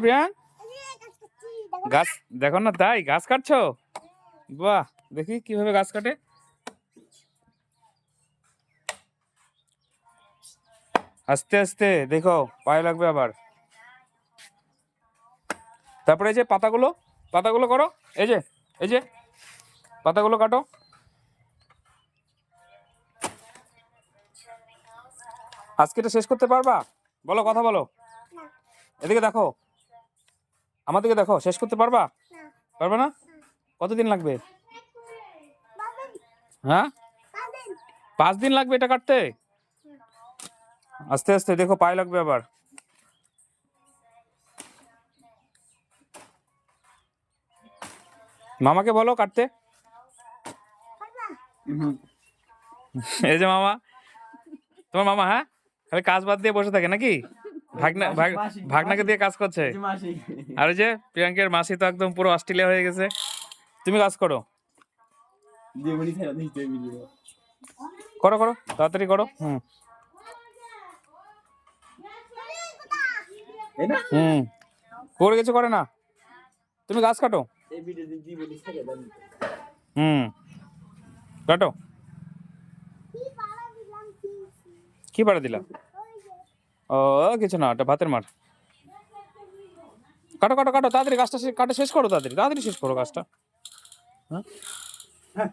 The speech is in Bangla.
প্রিয়াং গাছ দেখো না, তাই গাছ কাটছো? বাহ, দেখি কিভাবে গাছ কাটে। আস্তে আস্তে দেখো, পায়ে লাগবে আবার। তারপরে এই যে পাতাগুলো, পাতাগুলো করো। এই যে পাতাগুলো কাটো। আজকে এটা শেষ করতে পারবা? বলো, কথা বলো। এদিকে দেখো, আমার দিকে দেখো, শেষ করতে পারবা? পারবে না? কতদিন লাগবে? হ্যাঁ, 5 দিন লাগবে এটা কাটতে। আস্তে আস্তে দেখো, পায়ে লাগবে আবার। মামাকে বলো কাটতে। এই যে মামা, তোমার মামা, হ্যাঁ, খালি কাজ বাদ দিয়ে বসে থাকে নাকি? ভাগনাকে দিয়ে কাজ করছে। আর ওই যে প্রিয়াঙ্কের মাসি তো একদম পুরো অস্ট্রেলিয়া হয়ে গেছে। তুমি কাজ করো, করো করো, তাড়াতাড়ি করো। পড়ে গেছে, করে না। তুমি গাছ কাটো। কাটো। কি পাড়া দিলাম? ও কিছু না, ওটা ভাতের মার। কাটো কাটো কাটো, তাড়াতাড়ি গাছটা কাটা শেষ করো, তাড়াতাড়ি তাড়াতাড়ি শেষ করো গাছটা। হ্যাঁ